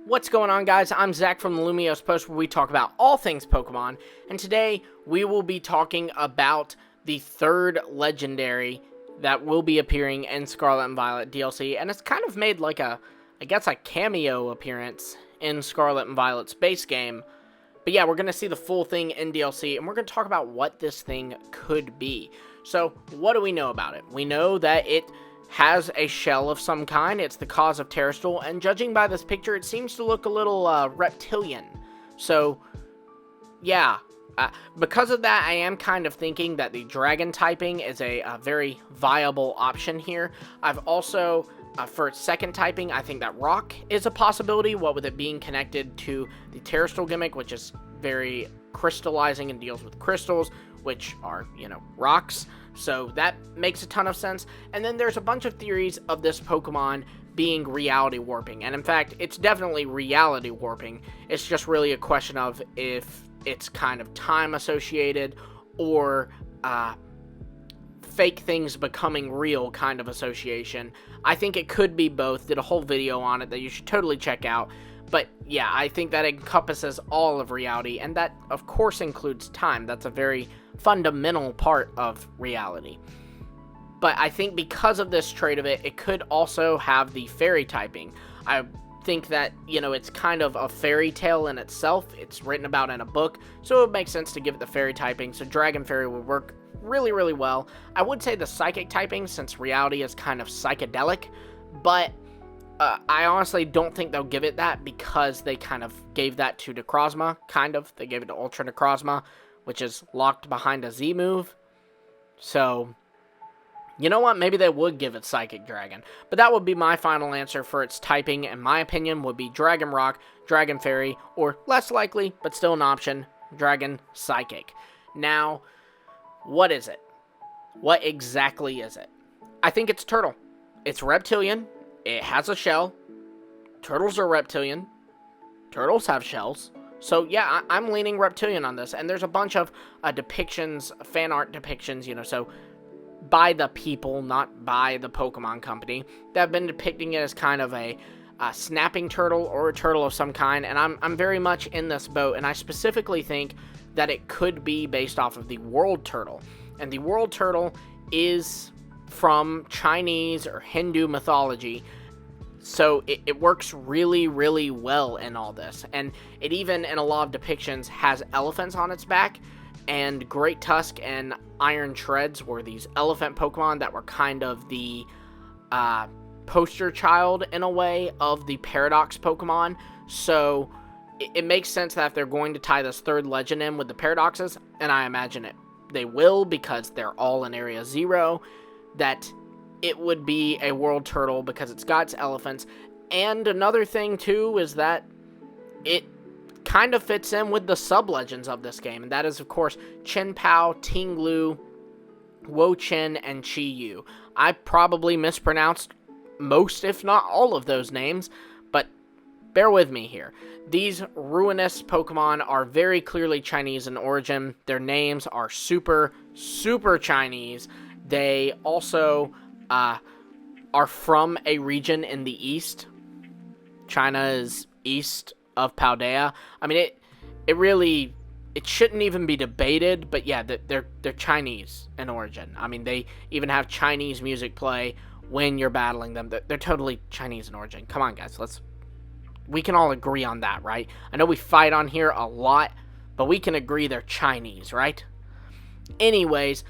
What's going on, guys? I'm Zach from the Lumios Post, where we talk about all things Pokemon, and today we will be talking about the third legendary that will be appearing in Scarlet and Violet DLC, and it's kind of made like a cameo appearance in Scarlet and Violet's base game. But yeah, we're going to see the full thing in DLC, and we're going to talk about what this thing could be. So, what do we know about it? We know that it has a shell of some kind. It's the cause of Terrestrial, and judging by this picture, it seems to look a little reptilian. So, yeah. Because of that, I am kind of thinking that the dragon typing is a very viable option here. I've also, for its second typing, I think that rock is a possibility, what with it being connected to the Terrestrial gimmick, which is very crystallizing and deals with crystals, which are, rocks. So that makes a ton of sense. And then there's a bunch of theories of this Pokemon being reality warping. And in fact, it's definitely reality warping. It's just really a question of if it's kind of time associated or fake things becoming real kind of association. I think it could be both. Did a whole video on it that you should totally check out. But yeah, I think that encompasses all of reality, and that of course includes time. That's a very fundamental part of reality. But I think because of this trait of it, it could also have the fairy typing. I think that, it's kind of a fairy tale in itself. It's written about in a book, so it would make sense to give it the fairy typing, so Dragon Fairy would work really, really well. I would say the psychic typing, since reality is kind of psychedelic, but I honestly don't think they'll give it that because they kind of gave that to Necrozma, They gave it to Ultra Necrozma, which is locked behind a Z move. So, you know what? Maybe they would give it Psychic Dragon. But that would be my final answer for its typing, in my opinion, would be Dragon Rock, Dragon Fairy, or less likely, but still an option, Dragon Psychic. Now, what is it? What exactly is it? I think it's Turtle. It's reptilian. It has a shell. Turtles are reptilian. Turtles have shells. So yeah, I'm leaning reptilian on this. And there's a bunch of depictions, fan art depictions, so by the people, not by the Pokemon company, that have been depicting it as kind of a snapping turtle or a turtle of some kind. And I'm very much in this boat. And I specifically think that it could be based off of the world turtle. And the world turtle is from Chinese or Hindu mythology, so it works really, really well in all this. And it even, in a lot of depictions, has elephants on its back, and Great Tusk and Iron Treads were these elephant Pokemon that were kind of the poster child, in a way, of the Paradox Pokemon. So it makes sense that if they're going to tie this third legend in with the Paradoxes, and I imagine they will because they're all in Area 0, that it would be a world turtle because it's got its elephants. And another thing too is that it kind of fits in with the sub-legends of this game, and that is of course Chenpao, Tinglu, Wo-Chen, and Chi-Yu. I probably mispronounced most, if not all, of those names, but bear with me here. These ruinous Pokemon are very clearly Chinese in origin. Their names are super, super Chinese. They also are from a region in the east. China is east of Paldea. I mean, it shouldn't even be debated, but yeah, they're Chinese in origin. I mean, they even have Chinese music play when you're battling them. They're totally Chinese in origin. Come on, guys, we can all agree on that, right? I know we fight on here a lot, but we can agree they're Chinese, right? Anyways,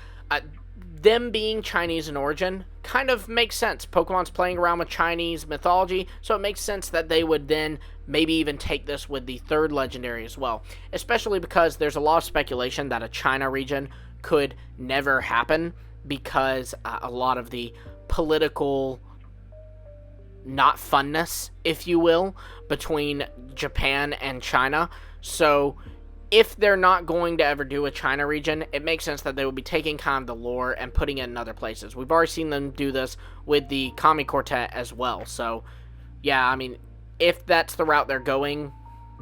them being Chinese in origin kind of makes sense. Pokemon's playing around with Chinese mythology, so it makes sense that they would then maybe even take this with the third legendary as well. Especially because there's a lot of speculation that a China region could never happen because a lot of the political not funness, if you will, between Japan and China. So if they're not going to ever do a China region, it makes sense that they would be taking kind of the lore and putting it in other places. We've already seen them do this with the Kami Quartet as well. So, yeah, I mean, if that's the route they're going,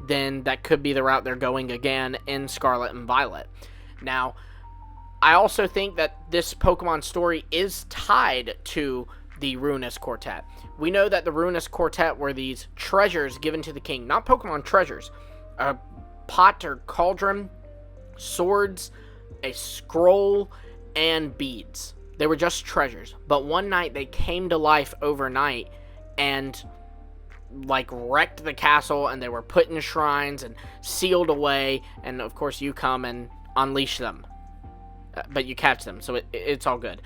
then that could be the route they're going again in Scarlet and Violet. Now, I also think that this Pokemon story is tied to the ruinous quartet. We know that the ruinous quartet were these treasures given to the king, not Pokemon treasures. A pot or cauldron, swords, a scroll, and beads. They were just treasures. But one night they came to life overnight and like wrecked the castle, and they were put in shrines and sealed away, and of course you come and unleash them. But you catch them, so it's all good.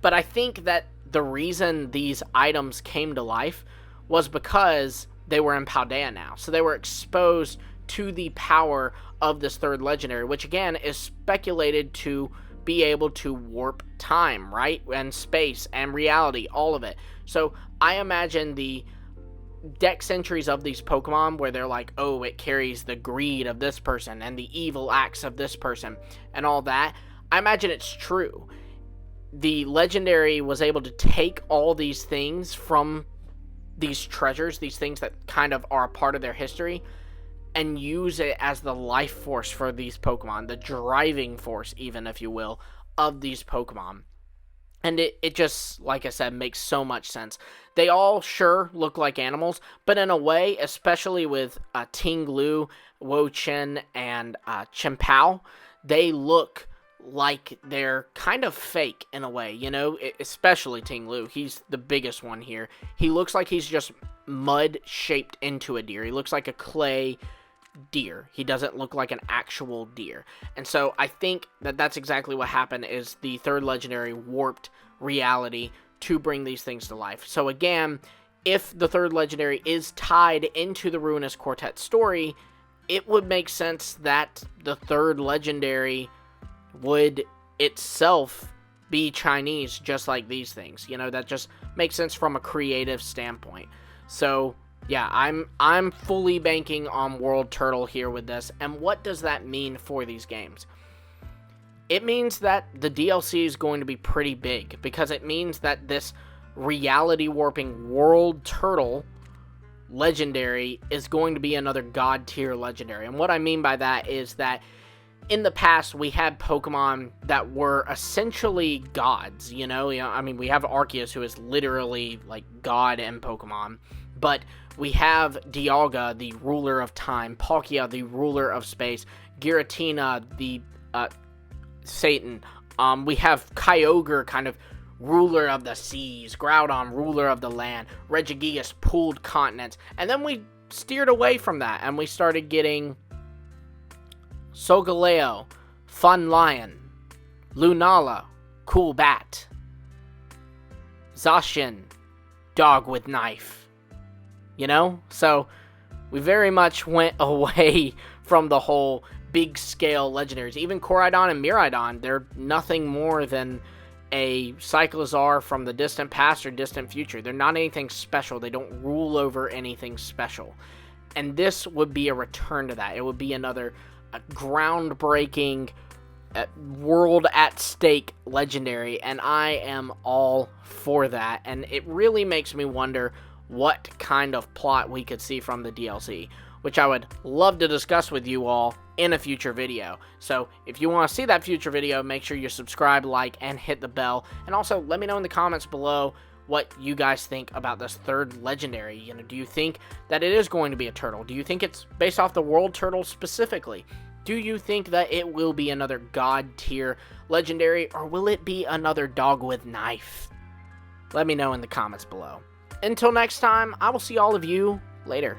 But I think that the reason these items came to life was because they were in Paldea now. So they were exposed to the power of this third legendary, which again is speculated to be able to warp time, right? And space and reality, all of it. So I imagine the dex entries of these Pokemon where they're like, oh, it carries the greed of this person and the evil acts of this person and all that. I imagine it's true. The legendary was able to take all these things from these treasures, these things that kind of are a part of their history, and use it as the life force for these Pokemon, the driving force, even, if you will, of these Pokemon. And it just, like I said, makes so much sense. They all sure look like animals, but in a way, especially with Ting-Lu, Wo-Chen, and Chien-Pao, they look like they're kind of fake in a way, you know, especially Ting-Lu. He's the biggest one here. He looks like he's just mud shaped into a deer. He looks like a clay deer. He doesn't look like an actual deer. And so I think that that's exactly what happened, is the third legendary warped reality to bring these things to life. So again, if the third legendary is tied into the ruinous quartet story, it would make sense that the third legendary would itself be Chinese, just like these things. You know, that just makes sense from a creative standpoint. So yeah, I'm fully banking on World Turtle here with this. And what does that mean for these games? It means that the DLC is going to be pretty big, because it means that this reality warping World Turtle legendary is going to be another god tier legendary. And what I mean by that is that in the past, we had Pokemon that were essentially gods, you know, I mean, we have Arceus, who is literally, like, God in Pokemon, but we have Dialga, the ruler of time, Palkia, the ruler of space, Giratina, the, Satan, we have Kyogre, kind of ruler of the seas, Groudon, ruler of the land, Regigigas, pooled continents, and then we steered away from that, and we started getting Solgaleo, Fun Lion, Lunala, Cool Bat, Zacian, Dog with Knife. You know? So, we very much went away from the whole big-scale legendaries. Even Koraidon and Miraidon, they're nothing more than a Cyclizar from the distant past or distant future. They're not anything special. They don't rule over anything special. And this would be a return to that. It would be another groundbreaking, world at stake legendary, and I am all for that. And it really makes me wonder what kind of plot we could see from the DLC, which I would love to discuss with you all in a future video. So if you want to see that future video, make sure you subscribe, like, and hit the bell. And also let me know in the comments below what you guys think about this third legendary. You know, do you think that it is going to be a turtle? Do you think it's based off the World Turtle specifically? Do you think that it will be another god tier legendary, or will it be another dog with knife? Let me know in the comments below. Until next time, I will see all of you later.